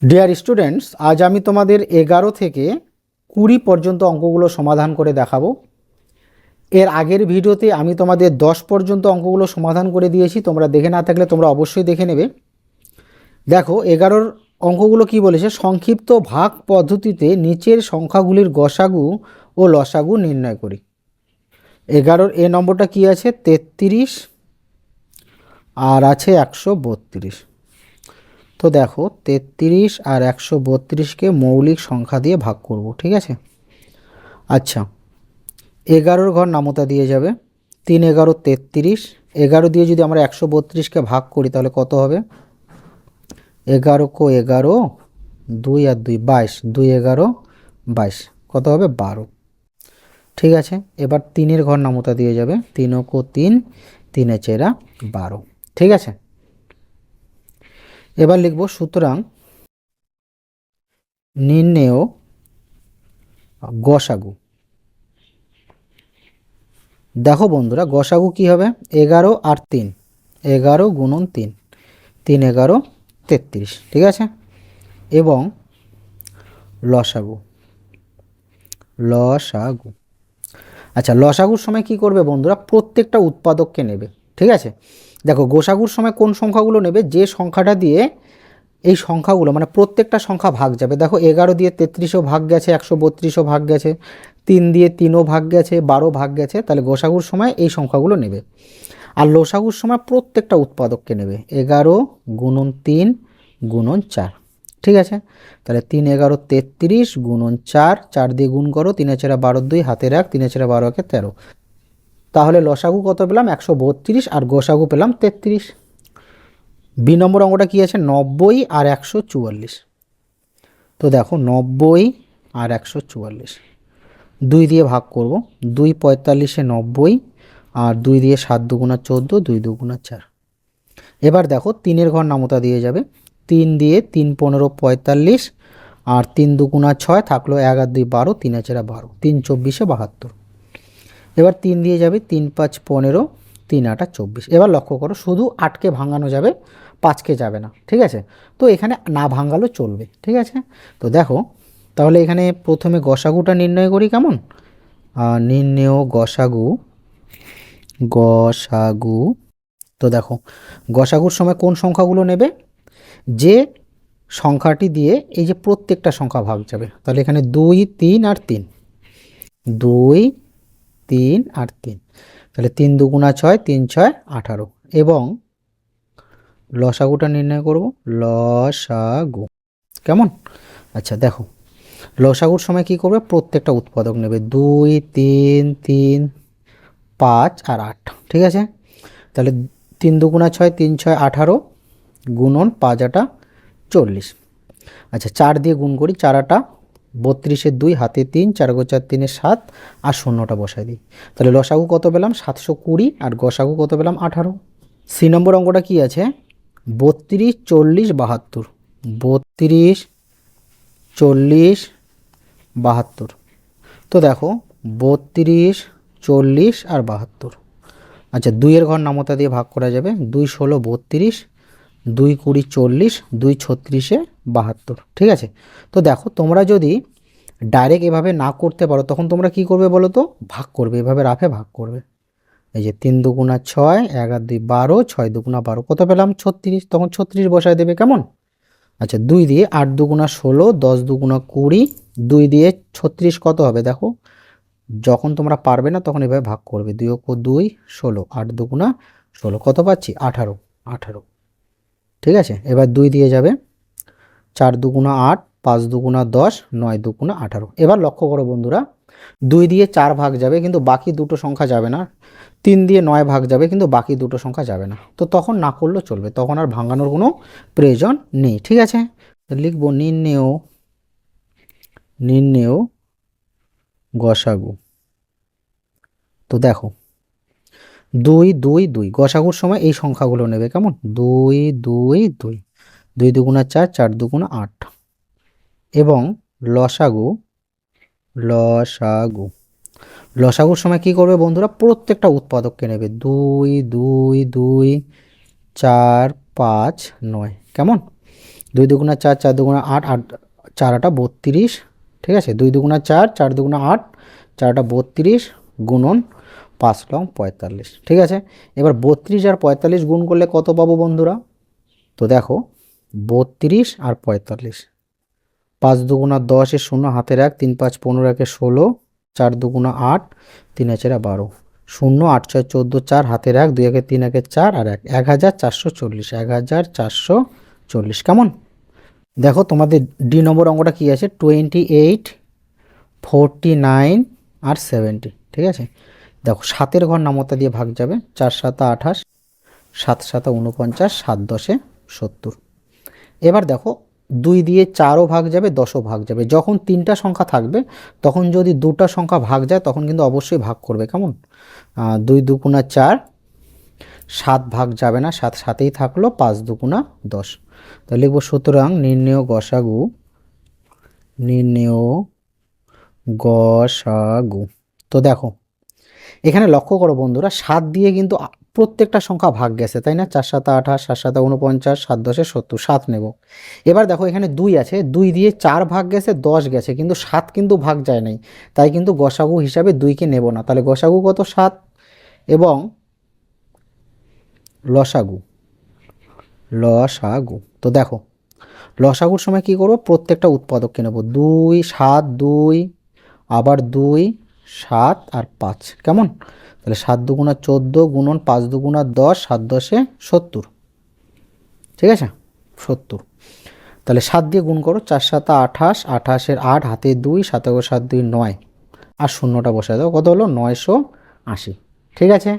Dear students, আজ আমি তোমাদের 11 থেকে 20 পর্যন্ত অঙ্কগুলো সমাধান করে দেখাবো। এর আগের ভিডিওতে আমি তোমাদের 10 পর্যন্ত অঙ্কগুলো সমাধান করে দিয়েছি। তোমরা দেখে না থাকলে তোমরা অবশ্যই দেখে নেবে। দেখো 11 অঙ্কগুলো কি বলেছে, সংক্ষিপ্ত ভাগ পদ্ধতিতে নিচের সংখ্যাগুলির গসাগু ও লসাগু নির্ণয় করি। 11 এ নম্বরটা কি আছে, 33 আর আছে 132। তো দেখো 33 আর 132কে মৌলিক সংখ্যা দিয়ে ভাগ করব, ঠিক আছে। আচ্ছা, 11 ঘর নামতা দিয়ে যাবে, 3 11 33। 11 দিয়ে যদি আমরা 132কে ভাগ করি তাহলে কত হবে, 11 কো 11, 2 আর 2 22, 2 11 22, কত হবে 12, ঠিক আছে। এবার 3 ঘর নামতা দিয়ে যাবে, 3 কো 3, 3 চেরা 12, ঠিক আছে। এবার লিখব, সুতরাং নির্ণেয় গসাগু। দেখো বন্ধুরা, গসাগু কি হবে, 11 আর 3, 11 গুণন 3, 3 11 33, ঠিক আছে। এবং লসাগু, লসাগু। আচ্ছা, লসাগুর সময় কি করবে বন্ধুরা, প্রত্যেকটা উৎপাদককে নেবে, ঠিক আছে। দেখো গোসাগুর সময় কোন সংখ্যাগুলো নেবে, যে সংখ্যাটা দিয়ে এই সংখ্যাগুলো মানে প্রত্যেকটা সংখ্যা ভাগ যাবে। দেখো 11 দিয়ে 33ও ভাগ গেছে, 132ও ভাগ গেছে, 3 দিয়ে 3ও ভাগ গেছে, 12 ভাগ গেছে, তাহলে গোসাগুর সময় এই সংখ্যাগুলো নেবে। আর লসাগুর সময় প্রত্যেকটা উৎপাদককে নেবে, 11 গুণন 3 গুণন 4, ঠিক আছে। তাহলে 3 11 33 গুণন 4, 4 দিয়ে গুণ করো, 3 4 12, 2 হাতের 1, 3 4 12 কে 13। তাহলে লসাগু কত পেলাম, 132, আর গোসাগু পেলাম 33। বি নম্বর অঙ্কটা কি আছে, 90 আর 144। তো দেখো 90 আর 144 2 দিয়ে ভাগ করব, 2 45-এ 90, আর 2 দিয়ে 7 দুগুণা 14, 2 দুগুণা 4। এবার দেখো 3 ঘর নামতা দিয়ে যাবে, 3 দিয়ে 3 15 45, আর 3 দুগুণা 6, থাকলো 1 আর 2 12, 3 4 12, 3 24-এ 72। এবার 3 দিয়ে যাবে, 3 5 15, 3 8 24। এবার লক্ষ্য করো, শুধু 8কে ভাঙানো যাবে, 5কে যাবে না, ঠিক আছে। তো এখানে না ভাঙালেও চলবে, ঠিক আছে। তো দেখো তাহলে এখানে প্রথমে গসাগুটা নির্ণয় করি, কেমন, নির্ণেয় গসাগু, গসাগু। তো দেখো গসাগুর সময় কোন সংখ্যাগুলো নেবে, যে সংখ্যাটি দিয়ে এই যে প্রত্যেকটা সংখ্যা ভাগ যাবে। তাহলে এখানে 2 3 আর 3, 2 3 আর 3, তাহলে 3 দুগুণা 6, 3 6 18। এবং লসাগুটা নির্ণয় করব, লসাগু, কেমন। আচ্ছা দেখো লসাগুর সময় কি করবে, প্রত্যেকটা উৎপাদক নেবে, 2 3 3 5 আর 8, ঠিক আছে। তাহলে 3 দুগুণা 6, 3 6 18 গুণন 5 8 40। আচ্ছা 4 দিয়ে গুণ করি, 4 8 32-এর 2, হাতে 3, 4 গো 4 3 7, আর শূন্যটা বসাই দিই। তাহলে লসাগু কত পেলাম, 720, আর গসাগু কত পেলাম, 18। সি নম্বর অঙ্কটা কি আছে, 32 40 72, 32 40 72। তো দেখো 32 40 আর 72। আচ্ছা 2 ঘর নামতা দিয়ে ভাগ করা যাবে, 2 16 32, 2 20 40, 2 36-এ 72, ঠিক আছে। তো দেখো তোমরা যদি ডাইরেক্ট এভাবে না করতে পারো তখন তোমরা কি করবে বলো তো, ভাগ করবে, এভাবে রাফে ভাগ করবে। এই যে 3 দুগুণা 6, 1 আর 2 12, 6 দুগুণা 12, কত পেলাম 36, তখন 36 বসায় দেবে, কেমন। আচ্ছা 2 দিয়ে 8 দুগুণা 16, 10 দুগুণা 20, 2 দিয়ে 36 কত হবে দেখো, যখন তোমরা পারবে না তখন এভাবে ভাগ করবে, 2 ও 2 16, 8 দুগুণা 16, কত পাচ্ছি 18, 18, ঠিক আছে। এবার 2 দিয়ে যাবে, 4 দুগুণা 8, 5 দুগুণা 10, 9 দুগুণা 18। এবার লক্ষ্য করো বন্ধুরা, 2 দিয়ে 4 ভাগ যাবে কিন্তু বাকি দুটো সংখ্যা যাবে না, 3 দিয়ে 9 ভাগ যাবে কিন্তু বাকি দুটো সংখ্যা যাবে না। তো তখন না করলেও চলবে, তখন আর ভাঙানোর কোনো প্রয়োজন নেই, ঠিক আছে। লিখব নির্ণেয়, নির্ণেয় গসাগু। তো দেখো 2 2 2, গসাগুর সময় এই সংখ্যাগুলো নেবে, কেমন, 2 2 2, 2 দুগুণা 4, 4 দুগুণা 8। এবং লসাগু, লসাগু, লসাগুর সময় কি করবে বন্ধুরা, প্রত্যেকটা উৎপাদককে নেবে, 2 2 2 4 5 9, কেমন। 2 দুগুণা 4, 4 দুগুণা 8, 8 4 আটা 32, ঠিক আছে। 2 দুগুণা 4, 4 দুগুণা 8, 4 আটা 32 গুণন 5 লং 45, ঠিক আছে। এবার 32 আর 45 গুণ করলে কত পাবো বন্ধুরা? তো দেখো 32 আর 45, 5 দুগুণা 10 এর 0 হাতের 1, 3 5 15 একে 16, 4 দুগুণা 8, 3 4 12, 0 8 6 14, 4 হাতের 1, 2 একে 3 একে 4 আর 1, 1440, 1440। কেমন? দেখো তোমাদের ডি নম্বর অঙ্কটা কি আছে? 28, 49 আর 70, ঠিক আছে। দেখো 7-এর ঘর নামতা দিয়ে ভাগ যাবে, 4 7 28, 7 7 49, 7 10 70। এবার দেখো 2 দিয়ে 4ও ভাগ যাবে, 10ও ভাগ যাবে। যখন 3টা সংখ্যা থাকবে তখন যদি 2টা সংখ্যা ভাগ যায় তখন কিন্তু অবশ্যই ভাগ করবে। কেমন? 2 দুগুণা 4, 7 ভাগ যাবে না, 7 সাথেই থাকলো, 5 দুগুণা 10। তাহলে লিখব সুতরাং নির্ণেয় গসাগু, নির্ণেয় গসাগু। তো দেখো এখানে লক্ষ্য করো বন্ধুরা, 7 দিয়ে কিন্তু প্রত্যেকটা সংখ্যা ভাগ গেছে, তাই না? 4 7 28, 7 7 49, 7 10 70, 7 নেব। এবার দেখো এখানে 2 আছে, 2 দিয়ে 4 ভাগ গেছে, 10 গেছে, কিন্তু 7 কিন্তু ভাগ যায় নাই, তাই কিন্তু গসাগু হিসাবে 2কে নেব না। তাহলে গসাগু কত? 7। এবং লসাগু, লসাগু। তো দেখো লসাগুর সময় কি করব? প্রত্যেকটা উৎপাদককে নেব। 2 7 2, আবার 2 7 আর 5। কেমন? তাহলে 7 দুগুণা 14 গুণন 5 দুগুণা 10, 7 10 70, ঠিক আছে, 70। তাহলে 7 দিয়ে গুণ করো, 4 7 28, 28 8 হাতে 2, 7 7 2 9, আর শূন্যটা বসায় দাও, কত হলো? 980, ঠিক আছে।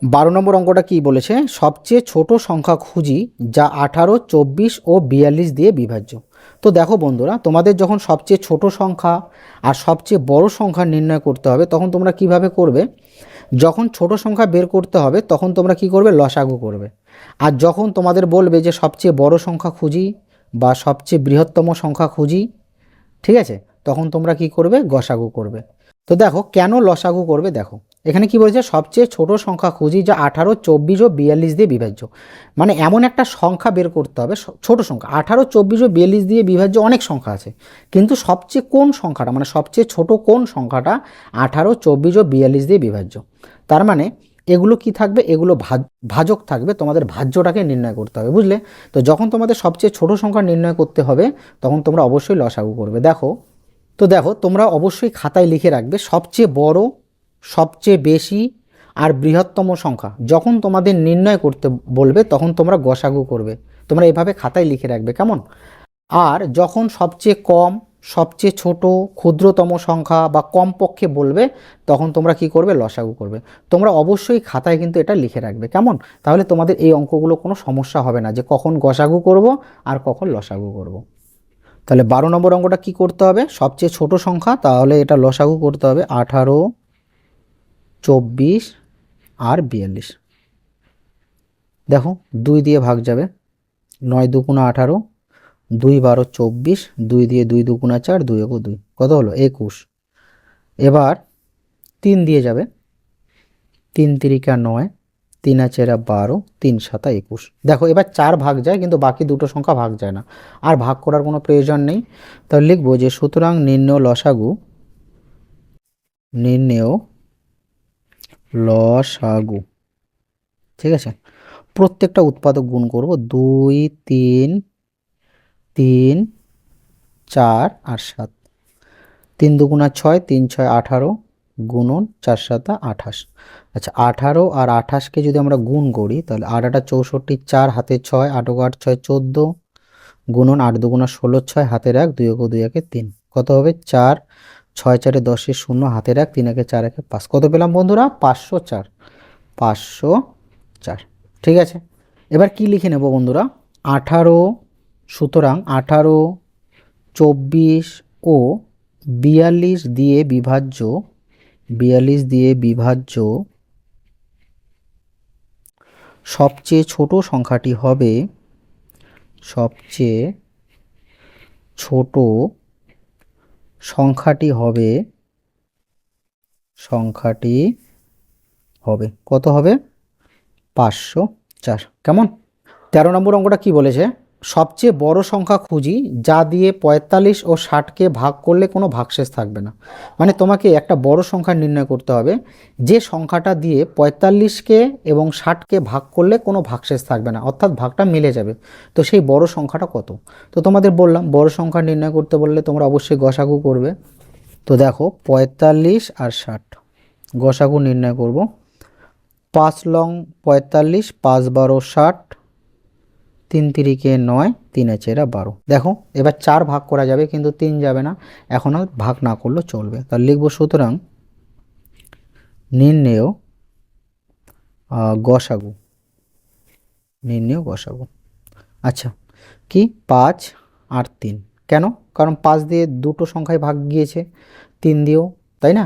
12 নম্বর অঙ্কটা কি বলেছে? সবচেয়ে ছোট সংখ্যা খুঁজি যা 18, 24 ও 42 দিয়ে বিভাজ্য। তো দেখো বন্ধুরা, তোমাদের যখন সবচেয়ে ছোট সংখ্যা আর সবচেয়ে বড় সংখ্যা নির্ণয় করতে হবে তখন তোমরা কিভাবে করবে? যখন ছোট সংখ্যা বের করতে হবে তখন তোমরা কি করবে? লসাগু করবে। আর যখন তোমাদের বলবে যে সবচেয়ে বড় সংখ্যা খুঁজি বা সবচেয়ে বৃহত্তম সংখ্যা খুঁজি, ঠিক আছে, তখন তোমরা কি করবে? গসাগু করবে। তো দেখো কেন লসাগু করবে, দেখো এখানে কি বলেছে? সবচেয়ে ছোট সংখ্যা খুঁজি যা 18, 24 ও 42 দিয়ে বিভাজ্য। মানে এমন একটা সংখ্যা বের করতে হবে, ছোট সংখ্যা 18, 24 ও 42 দিয়ে বিভাজ্য অনেক সংখ্যা আছে, কিন্তু সবচেয়ে কোন সংখ্যাটা, মানে সবচেয়ে ছোট কোন সংখ্যাটা 18, 24 ও 42 দিয়ে বিভাজ্য। তার মানে এগুলো কি থাকবে? এগুলো ভাজক থাকবে, তোমাদের ভাজ্যটাকে নির্ণয় করতে হবে, বুঝলে? তো যখন তোমাদের সবচেয়ে ছোট সংখ্যা নির্ণয় করতে হবে তখন তোমরা অবশ্যই লসাগু করবে। দেখো তো দেখো তোমরা অবশ্যই খাতায় লিখে রাখবে সবচেয়ে বড়, সবচেয়ে বেশি আর বৃহত্তম সংখ্যা যখন তোমাদের নির্ণয় করতে বলবে তখন তোমরা গসাগু করবে। তোমরা এভাবে খাতায় লিখে রাখবে, কেমন? আর যখন সবচেয়ে কম, সবচেয়ে ছোট, ক্ষুদ্রতম সংখ্যা বা কমপক্ষে বলবে তখন তোমরা কি করবে? লসাগু করবে। তোমরা অবশ্যই খাতায় কিন্তু এটা লিখে রাখবে, কেমন? তাহলে তোমাদের এই অঙ্কগুলো কোনো সমস্যা হবে না যে কখন গসাগু করব আর কখন লসাগু করব। তাহলে 12 নম্বর অঙ্কটা কি করতে হবে? সবচেয়ে ছোট সংখ্যা, তাহলে এটা লসাগু করতে হবে 18, 24 আর 42। দেখো 2 দিয়ে ভাগ যাবে, 9 দুগুণা 18, 2 12 24, 2 দিয়ে 2 দুগুণা 4, 2 এগো 2, কত হলো? 21। এবার 3 দিয়ে যাবে, 3 তিরিকা 9, 3 4 12, 3 7 21। দেখো এবার 4 ভাগ যায় কিন্তু বাকি দুটো সংখ্যা ভাগ যায় না, আর ভাগ করার কোনো প্রয়োজন নেই। তাহলে লিখবো যে সুতরাং নির্ণেয় লসাগু, নির্ণেয় লসাগু, ঠিক আছে। প্রত্যেকটা উৎপাদক গুণ করব, 2 3 3 4 আর 7, 3 দুগুণা 6, 3 6 18 গুণন 4 7 28। আচ্ছা 18 আর 28কে যদি আমরা গুণ করি তাহলে 8 8 64, 4 হাতে 6, 8 8 6 14 গুণন 8 দুগুণা 16, 6 হাতের 1, 2 2 1 3, কত হবে? 4 6 4 10 0 হাতের 1, 3 1 4 1 5, কত পেলাম বন্ধুরা? 504, 504, ঠিক আছে। এবার কি লিখে নেব বন্ধুরা? 18, সুতরাং 18, 24 ও 42 দিয়ে বিভাজ্য, 42 দিয়ে বিভাজ্য সবচেয়ে ছোট সংখ্যাটি হবে, সবচেয়ে ছোট সংখ্যাটি হবে, সংখ্যাটি হবে কত হবে? 504। কেমন? 13 নম্বর অঙ্কটা কি বলেছে? সবচেয়ে বড় সংখ্যা খুঁজি যা দিয়ে ৪৫ ও ৬০কে ভাগ করলে কোনো ভাগশেষ থাকবে না। মানে তোমাকে একটা বড় সংখ্যা নির্ণয় করতে হবে যে সংখ্যাটা দিয়ে ৪৫কে এবং ৬০কে ভাগ করলে কোনো ভাগশেষ থাকবে না, অর্থাৎ ভাগটা মিলে যাবে। তো সেই বড় সংখ্যাটা কত? তো তোমাদের বললাম বড় সংখ্যা নির্ণয় করতে বললে তোমরা অবশ্যই গসাগু করবে। তো দেখো ৪৫ আর ৬০ গসাগু নির্ণয় করব। ৫ লং ৪৫, ৫ 12 ৬০, ৩ তিরিকে ৯, ৩ চেরা ১২। দেখো এবার ৪ ভাগ করা যাবে কিন্তু ৩ যাবে না, এখন আর ভাগ না করলেও চলবে। তাহলে লিখব সুতরাং নির্ণেয় গসাগু, নির্ণেয় গসাগু। আচ্ছা কি ৫ আর ৩, কেন? কারণ ৫ দিয়ে দুটো সংখ্যায় ভাগ গিয়েছে, ৩ দিয়েও, তাই না?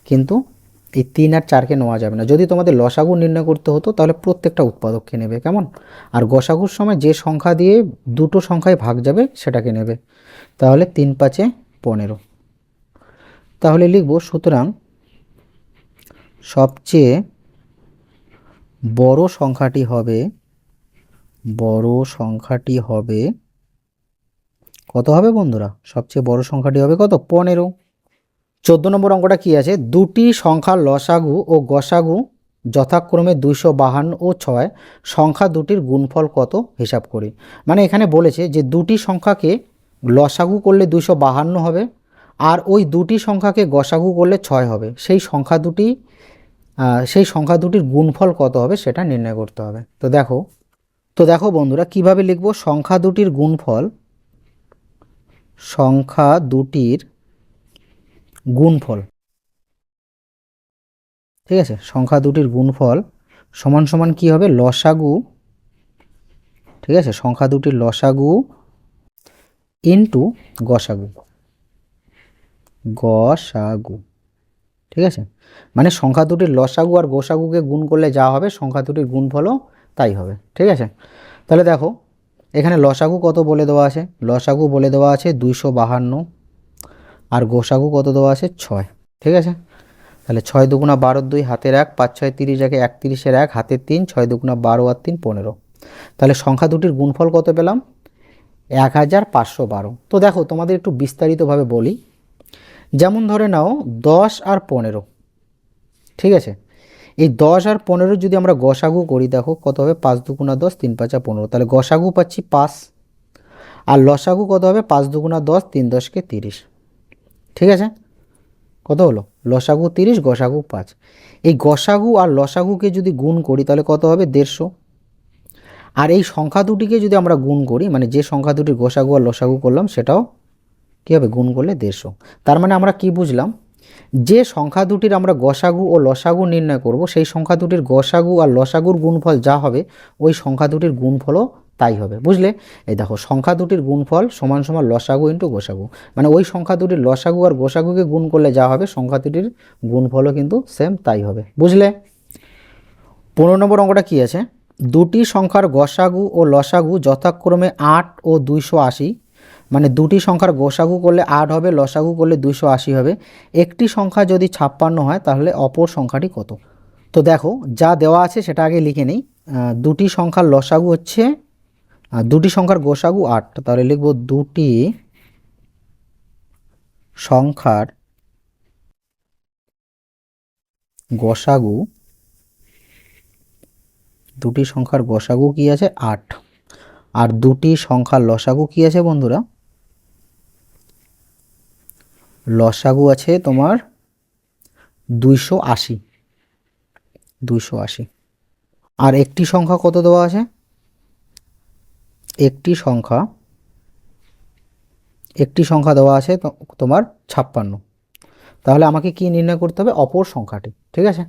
কিন্তু এই ৩ আর ৪কে নেওয়া যাবে না। যদি তোমাদের লসাগু নির্ণয় করতে হতো তাহলে প্রত্যেকটা উৎপাদককে নেবে, কেমন? আর গসাগুর সময় যে সংখ্যা দিয়ে দুটো সংখ্যায় ভাগ যাবে সেটাকে নেবে। তাহলে ৩ ৫ ১৫। তাহলে লিখব সুতরাং সবচেয়ে বড় সংখ্যাটি হবে, বড় সংখ্যাটি হবে কত হবে বন্ধুরা? সবচেয়ে বড় সংখ্যাটি হবে কত? ১৫। ১৪ নম্বর অঙ্কটা কি আছে? দুটি সংখ্যার লসাগু ও গসাগু যথাক্রমে ২৫২ ও ৬, সংখ্যা দুটির গুণফল কত হিসাব করি। মানে এখানে বলেছে যে দুটি সংখ্যাকে লসাগু করলে ২৫২ হবে আর ওই দুটি সংখ্যাকে গসাগু করলে ৬ হবে। সেই সংখ্যা দুটির গুণফল কত হবে সেটা নির্ণয় করতে হবে। তো দেখো বন্ধুরা কিভাবে লিখব। সংখ্যা দুটির গুণফল, সংখ্যা দুটির গুণফল, ঠিক আছে, সংখ্যা দুটির গুণফল সমান সমান কি হবে? লসাগু, ঠিক আছে, সংখ্যা দুটির লসাগু ইন্টু গসাগু, গসাগু, ঠিক আছে। মানে সংখ্যা দুটির লসাগু আর গোসাগুকে গুণ করলে যা হবে সংখ্যা দুটির গুণফলও তাই হবে, ঠিক আছে। তাহলে দেখো এখানে লসাগু কত বলে দেওয়া আছে? লসাগু বলে দেওয়া আছে ২৫২ আর গোসাগু কত দেওয়া আছে? ৬, ঠিক আছে। তাহলে ৬ দুগুণা ১২, ২ হাতের ১, ৫ ৬ ৩০, ৩১ ১ হাতের ৩, ৬ দুগুণা ১২ আর ৩ ১৫। তাহলে সংখ্যা দুটির গুণফল কত পেলাম? ১৫১২। তো দেখো তোমাদের একটু বিস্তারিতভাবে বলি। যেমন ধরে নাও ১০ আর ১৫, ঠিক আছে। এই ১০ আর ১৫ যদি আমরা গসাগু করি, দেখো কত হবে? ৫ দুগুণা ১০, ৩ ৫ ১৫। তাহলে গসাগু পাচ্ছি ৫ আর লসাগু কত হবে? ৫ দুগুণা ১০, ৩ ১০কে ৩০, ঠিক আছে। কত হলো? লসাগু ৩০, গসাগু ৫। এই গসাগু আর লসাগুকে যদি গুণ করি তাহলে কত হবে? ১৫০। আর এই সংখ্যা দুটিকে যদি আমরা গুণ করি, মানে যে সংখ্যা দুটির গসাগু আর লসাগু করলাম সেটাও কী হবে? গুণ করলে ১৫০। তার মানে আমরা কি বুঝলাম? যে সংখ্যা দুটির আমরা গসাগু ও লসাগু নির্ণয় করব সেই সংখ্যা দুটির গসাগু আর লসাগুর গুণফল যা হবে ওই সংখ্যা দুটির গুণফলও তাই হবে, বুঝলে? এই দেখো সংখ্যা দুটির গুণফল সমান সমান লসাগু ইন্টু গোসাগু, মানে ওই সংখ্যা দুটির লসাগু আর গোসাগুকে গুণ করলে যা হবে সংখ্যা দুটির গুণফলও কিন্তু সেম তাই হবে, বুঝলে? ১৫ নম্বর অঙ্কটা কী আছে? দুটি সংখ্যার গসাগু ও লসাগু যথাক্রমে ৮ ও ২৮০, মানে দুটি সংখ্যার গোসাগু করলে ৮ হবে, লসাগু করলে ২৮০ হবে। একটি সংখ্যা যদি ৫৬ হয় তাহলে অপর সংখ্যাটি কত? তো দেখো যা দেওয়া আছে সেটা আগে লিখে নিই। দুটি সংখ্যার লসাগু হচ্ছে, দুটি সংখ্যার গোসাগু ৮, তাহলে লিখব দুটি সংখ্যার গসাগু, দুটি সংখ্যার গসাগু কি আছে? ৮। আর দুটি সংখ্যার লসাগু কি আছে বন্ধুরা? লসাগু আছে তোমার ২৮০, ২৮০। আর একটি সংখ্যা কত দেওয়া আছে? একটি সংখ্যা দেওয়া আছে তোমার ৫৬। তাহলে আমাকে কি নির্ণয় করতে হবে? অপর সংখ্যাটি, ঠিক আছে।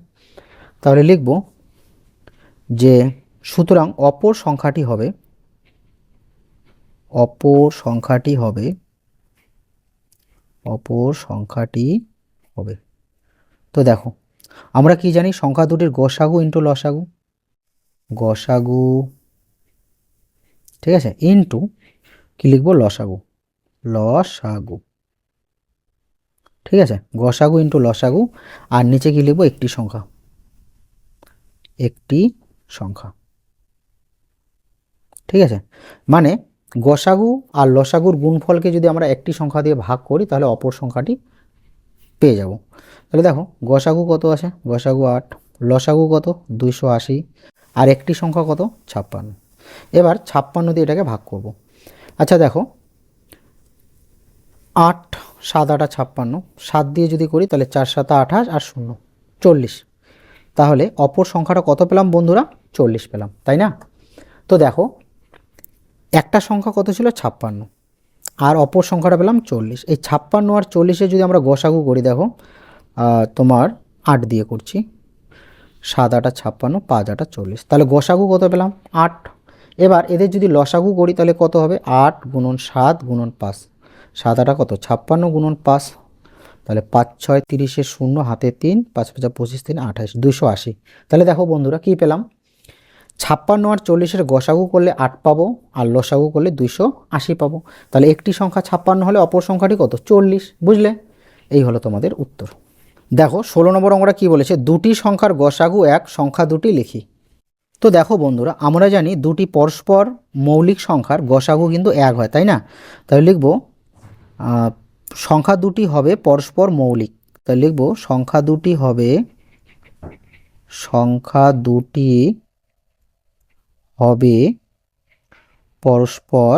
তাহলে লিখব যে সুতরাং অপর সংখ্যাটি হবে, অপর সংখ্যাটি হবে, অপর সংখ্যাটি হবে। তো দেখো আমরা কি জানি? সংখ্যা দুটির গসাগু ইন্টু লসাগু, গসাগু, ঠিক আছে, ইন্টু কি লিখব? লসাগু, লসাগু, ঠিক আছে। গসাগু ইন্টু লসাগু আর নিচে কি লিখব? একটি সংখ্যা, একটি সংখ্যা, ঠিক আছে। মানে গসাগু আর লসাগুর গুণফলকে যদি আমরা একটি সংখ্যা দিয়ে ভাগ করি তাহলে অপর সংখ্যাটি পেয়ে যাব। তাহলে দেখো গসাগু কত আছে, গসাগু 8, লসাগু কত 280, আর একটি সংখ্যা কত 56। এবার 56 দিয়ে এটাকে ভাগ করব। আচ্ছা দেখো 8 7 8 56, 7 দিয়ে যদি করি তাহলে 4 7 28 আর 0 40। তাহলে অপর সংখ্যাটা কত পেলাম বন্ধুরা, 40 পেলাম, তাই না? তো দেখো একটা সংখ্যা কত ছিল 56, আর অপর সংখ্যাটা পেলাম 40। এই 56 আর 40-এ যদি আমরা গসাগু করি, দেখো তোমার 8 দিয়ে করছি, 7 8 56, 5 8 40, তাহলে গসাগু কত পেলাম 8। এবার এদের যদি লসাগু করি তাহলে কত হবে, 8 গুণন 7 গুণন 5, 7 8 কত 56 গুণন 5, তাহলে 5 6 30-এর 0, হাতে 3, 5 5 25 3 28, 280। তাহলে দেখো বন্ধুরা কি পেলাম, 56 আর 40-এর গসাগু করলে 8 পাবো, আর লসাগু করলে 280 পাবো। তাহলে একটি সংখ্যা 56 হলে অপর সংখ্যাটি কত 40, বুঝলে? এই হলো তোমাদের উত্তর। দেখো 16 নম্বর অঙ্কটা কী বলেছে, দুটি সংখ্যার গসাগু এক, সংখ্যা দুটি লিখি। তো দেখো বন্ধুরা আমরা জানি দুটি পরস্পর মৌলিক সংখ্যার গসাগু কিন্তু এক হয়, তাই না? তাহলে লিখব সংখ্যা দুটি হবে পরস্পর মৌলিক। তাহলে লিখব সংখ্যা দুটি হবে পরস্পর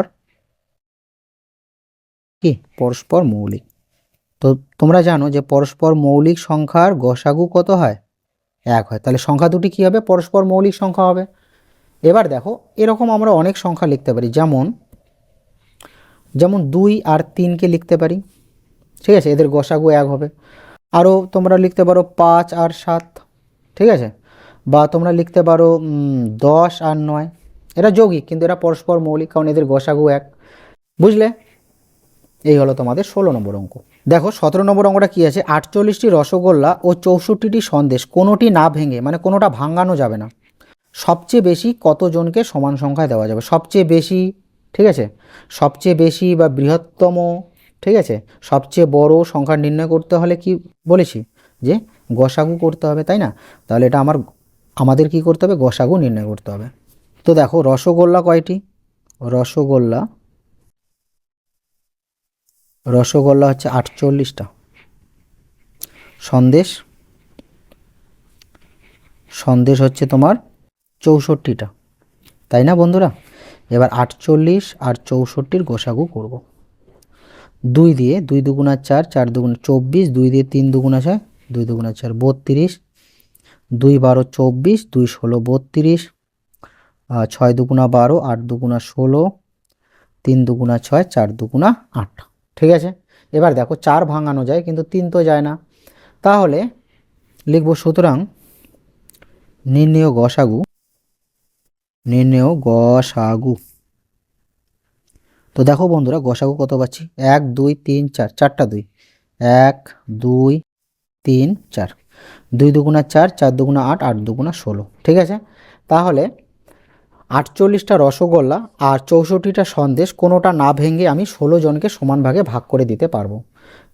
কি পরস্পর মৌলিক। তো তোমরা জানো যে পরস্পর মৌলিক সংখ্যার গসাগু কত হয়, এক হয়। তাহলে সংখ্যা দুটি কি হবে, পরস্পর মৌলিক সংখ্যা হবে। এবার দেখো এরকম আমরা অনেক সংখ্যা লিখতে পারি, যেমন 2 আর 3কে লিখতে পারি, ঠিক আছে, এদের গসাগু এক হবে। আরও তোমরা লিখতে পারো 5 আর 7, ঠিক আছে, বা তোমরা লিখতে পারো 10 আর 9, এরা যৌগিক কিন্তু এরা পরস্পর মৌলিক কারণ এদের গসাগু এক, বুঝলে? এই হলো তোমাদের 16 নম্বর অঙ্ক। দেখো 17 নম্বর অঙ্কটা কী আছে, 48টি রসগোল্লা ও 64টি সন্দেশ কোনোটি না ভেঙে, মানে কোনোটা ভাঙানো যাবে না, সবচেয়ে বেশি কতজনকে সমান সংখ্যায় দেওয়া যাবে। সবচেয়ে বেশি, ঠিক আছে, সবচেয়ে বেশি বা বৃহত্তম, ঠিক আছে, সবচেয়ে বড় সংখ্যা নির্ণয় করতে হলে কি বলেছি, যে গসাগু করতে হবে, তাই না? তাহলে এটা আমাদের কি করতে হবে, গসাগু নির্ণয় করতে হবে। তো দেখো রসগোল্লা কয়টি, রসগোল্লা হচ্ছে 48টা, সন্দেশ হচ্ছে তোমার 64টা, তাই না বন্ধুরা? এবার 48 আর 64-র গসাগু করব। 2 দিয়ে 2 দুগুণা 4, 4 দুগুণা 24, 2 দিয়ে 3 দুগুণা 6, 2 দুগুণা 4 32, 2 12 24, 2 16 32, 6 দুগুণা 12, 8 দুগুণা 16, 3 দুগুণা 6, 4 দুগুণা 8, ঠিক আছে। এবার দেখো 4 ভাঙানো যায় কিন্তু 3 তো যায় না, তাহলে লিখব সুতরাং নির্ণেয় গসাগু। তো দেখো বন্ধুরা গসাগু কত পাচ্ছি, 1 2 3 4, 4টা 2, 1 2 3 4, 2 দুগুণা 4, 4 দুগুণা 8, 8 দুগুণা 16, ঠিক আছে। তাহলে 48টা রসগোল্লা আর 64টা সন্দেশ কোনোটা না ভেঙে আমি 16 জনকে সমান ভাগে ভাগ করে দিতে পারবো।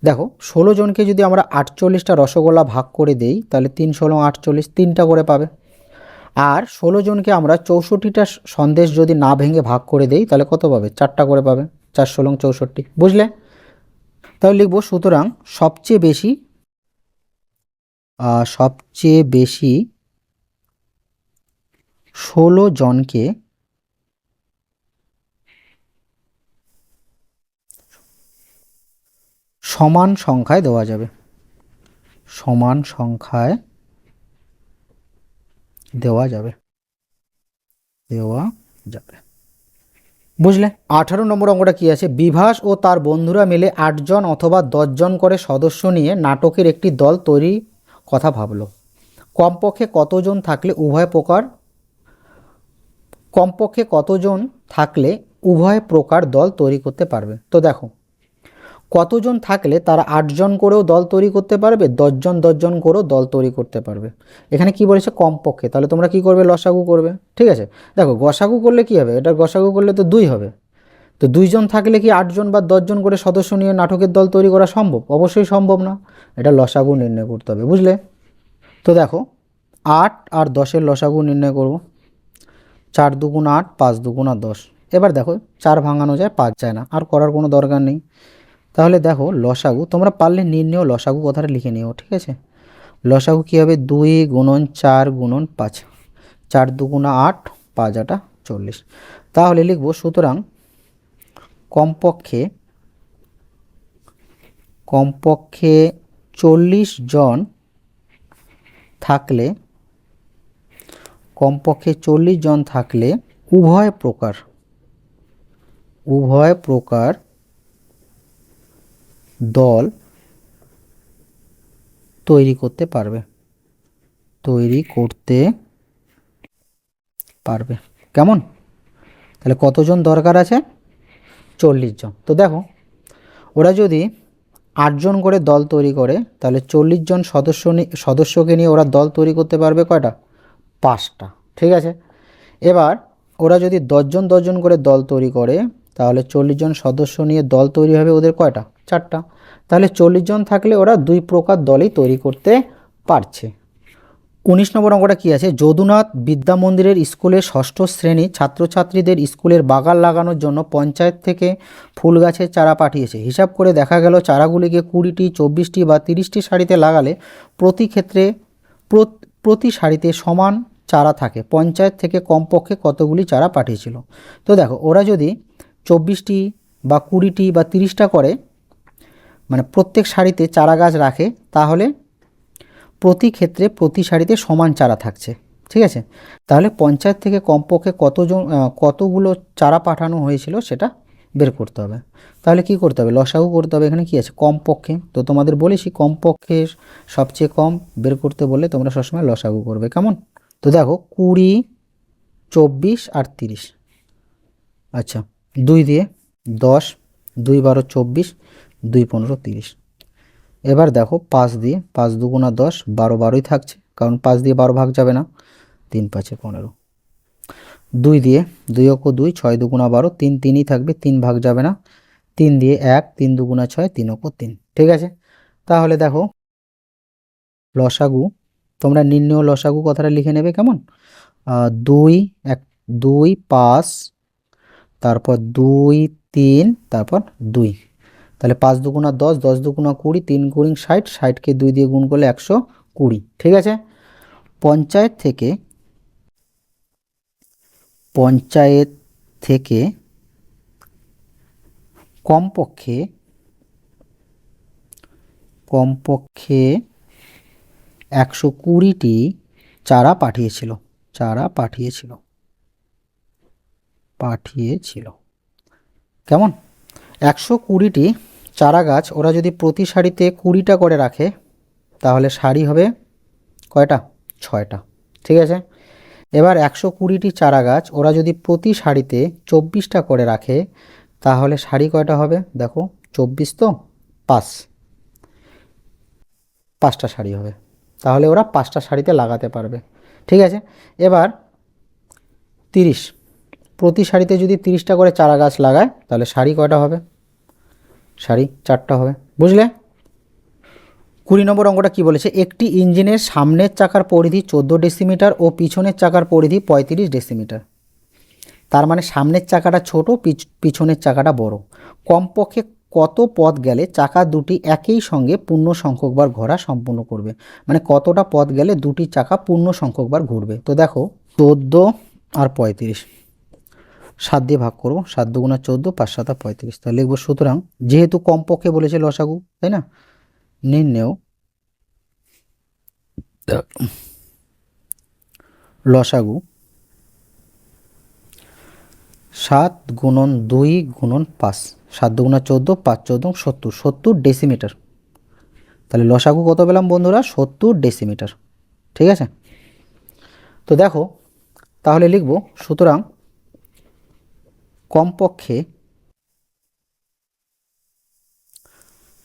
দেখো 16 জনকে যদি আমরা 48টা রসগোল্লা ভাগ করে দেই তাহলে 3 16 48, 3টা করে পাবে। আর 16 জনকে আমরা 64টা সন্দেশ যদি না ভেঙে ভাগ করে দেই তাহলে কত পাবে, 4টা করে পাবে, 4 16 64, বুঝলে? তাহলে লিখব সুতরাং সবচেয়ে বেশি 16 জনকে সমান সংখ্যায় দেওয়া যাবে, বুঝলে? 18 নম্বর অঙ্কটা কি আছে, বিভাস ও তার বন্ধুরা মিলে 8 জন অথবা 10 জন করে সদস্য নিয়ে নাটকের একটি দল তৈরি কথা ভাবলো। কমপক্ষে কতজন থাকলে উভয় প্রকার দল তৈরি করতে পারবে। তো দেখো কতজন থাকলে তারা 8 জন করেও দল তৈরি করতে পারবে, 10 জন 10 জন করেও দল তৈরি করতে পারবে। এখানে কি বলেছে, কমপক্ষে, তাহলে তোমরা কি করবে, লসাগু করবে, ঠিক আছে। দেখো গসাগু করলে কি হবে, এটা গসাগু করলে তো 2 হবে, তো 2 জন থাকলে কি 8 জন বা 10 জন করে সদস্য নিয়ে নাটকের দল তৈরি করা সম্ভব? অবশ্যই সম্ভব না, এটা লসাগু নির্ণয় করতে হবে, বুঝলে? তো দেখো 8 আর 10-এর লসাগু নির্ণয় করব, 4 দুগুণ 8, 5 দুগুণা 10, এবার দেখো 4 ভাঙানো যায়, 5 যায় না, আর করার কোনো দরকার নেই। তাহলে দেখো লসাগু, তোমরা পারলে নির্ণেয় লসাগু কথাটা লিখে নিও, ঠিক আছে। লসাগু কী হবে, 2 গুণন 4 গুণন 5, 4 দুগুণা 8, 5 আটা 40। তাহলে লিখব সুতরাং কমপক্ষে কমপক্ষে 40 জন থাকলে, কমপক্ষে 40 জন থাকলে উভয় প্রকার দল তৈরি করতে পারবে, কেমন? তাহলে কতজন দরকার আছে, 40 জন। তো দেখো ওরা যদি 8 জন করে দল তৈরি করে, তাহলে 40 জন সদস্যকে নিয়ে ওরা দল তৈরি করতে পারবে কয়টা, 5টা, ঠিক আছে। এবার ওরা যদি 10 জন 10 জন করে দল তৈরি করে, তাহলে 40 জন সদস্য নিয়ে দল তৈরি হবে ওদের কয়টা, 4টা। তাহলে 40 জন থাকলে ওরা 2 প্রকার দলই তৈরি করতে পারছে। 19 নম্বর অঙ্কটা কী আছে, যদুনাথ বিদ্যা মন্দিরের স্কুলের 6ষ্ঠ শ্রেণী ছাত্রছাত্রীদের স্কুলের বাগান লাগানোর জন্য পঞ্চায়েত থেকে ফুল গাছের চারা পাঠিয়েছে। হিসাব করে দেখা গেল চারাগুলিকে 20টি 24টি বা 30টি সারিতে লাগালে প্রতি সারিতে সমান চারা থাকে। পঞ্চায়েত থেকে কমপক্ষে কতগুলি চারা পাঠিয়েছিল। তো দেখো ওরা যদি 24টি বা 20টি বা 30টা করে, মানে প্রত্যেক সারিতে চারা গাছ রাখে, তাহলে প্রতি ক্ষেত্রে প্রতি সারিতে সমান চারা থাকছে, ঠিক আছে। তাহলে পঞ্চায়েত থেকে কমপক্ষে কতগুলো চারা পাঠানো হয়েছিল সেটা বের করতে হবে। তাহলে কি করতে হবে, লসাগু করতে হবে। এখানে কি আছে, কমপক্ষে, তো তোমাদের বলেছি কমপক্ষে সবচেয়ে কম বের করতে বললে তোমরা সবসময় লসাগু করবে, কেমন? তো দেখো 20, 24 আর 30, আচ্ছা 2 দিয়ে 10, 2 12 24, 2 15 30। এবার দেখো 5 দিয়ে, 5 দুগুণা 10, 12 12ই থাকছে, কারণ 5 দিয়ে 12 ভাগ যাবে না, 3 5 15। 2 দিয়ে, 2 অক্ষ 2, 6 দুগুণা 12, 3 3ই থাকবে, 3 ভাগ যাবে না, 3 দিয়ে 1, 3 দুগুণা 6, 3 অক্ষ 3, ঠিক আছে। তাহলে দেখো লসাগু, তোমরা নির্ণেয় লসাগু কথাটা লিখে নেবে, কেমন? 2 1 2 5, তারপর 2 3, তারপর 2। তাহলে 5 দুগুণা 10, 10 দুগুণা 20, 3 গুণিং 60, 60কে 2 দিয়ে গুণ করলে 120, ঠিক আছে। পঞ্চায়েত থেকে কমপক্ষে 120টি চারা পাঠিয়েছিল, কেমন? 120টি চারা গাছ ওরা যদি প্রতি সারিতে 20টা করে রাখে, তাহলে সারি হবে কয়টা, 6টা, ঠিক আছে। এবার 120টি চারা গাছ ওরা যদি প্রতি সারিতে 24টা করে রাখে, তাহলে সারি কয়টা হবে, দেখো 24 তো 5টা সারি হবে, তাহলে ওরা 5টা সারিতে লাগাতে পারবে, ঠিক আছে। এবার 30, প্রতি সারিতে যদি 30টা করে চারা গাছ লাগায়, তাহলে সারি কয়টা হবে, সারি 4টা হবে, বুঝলে? 20 নম্বর অঙ্কটা কি বলেছে, একটি ইঞ্জিনের সামনের চাকার পরিধি 14 ডেসিমিটার ও পিছনের চাকার পরিধি 35 ডেসিমিটার। তার মানে সামনের চাকাটা ছোট, পিছনের চাকাটা বড়। কমপক্ষে কত পথ গেলে চাকা দুটি একই সঙ্গে পূর্ণ সংখ্যকবার ঘোরা সম্পূর্ণ করবে, মানে কতটা পথ গেলে দুটি চাকা পূর্ণ সংখ্যকবার ঘুরবে। তো দেখো 14 আর 35, 7 দিয়ে ভাগ করবো, 7 দুগুণা 14, 5 7 35। তাহলে লিখবো সুতরাং, যেহেতু কমপক্ষে বলেছে লসাগু, তাই না, নির্ণেয় লসাগু 7 গুণন 2 গুণন 5, 7 দুগুণা 14, 5 14 70, 70 ডেসিমিটার। তাহলে লসাগু কত পেলাম বন্ধুরা, 70 ডেসিমিটার, ঠিক আছে। তো দেখো তাহলে লিখব সুতরাং কমপক্ষে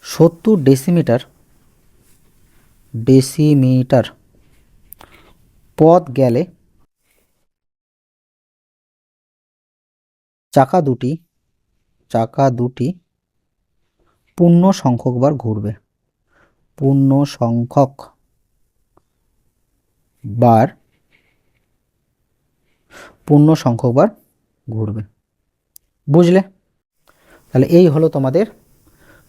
70 ডেসিমিটার পথ গেলে চাকা দুটি পূর্ণ সংখ্যকবার ঘুরবে, পূর্ণ সংখ্যকবার ঘুরবে। বুঝলে? তাহলে এই হলো তোমাদের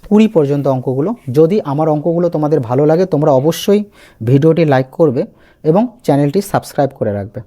20 পর্যন্ত অঙ্কগুলো। যদি আমার অঙ্কগুলো তোমাদের ভালো লাগে তোমরা অবশ্যই ভিডিওটি লাইক করবে এবং চ্যানেলটি সাবস্ক্রাইব করে রাখবে।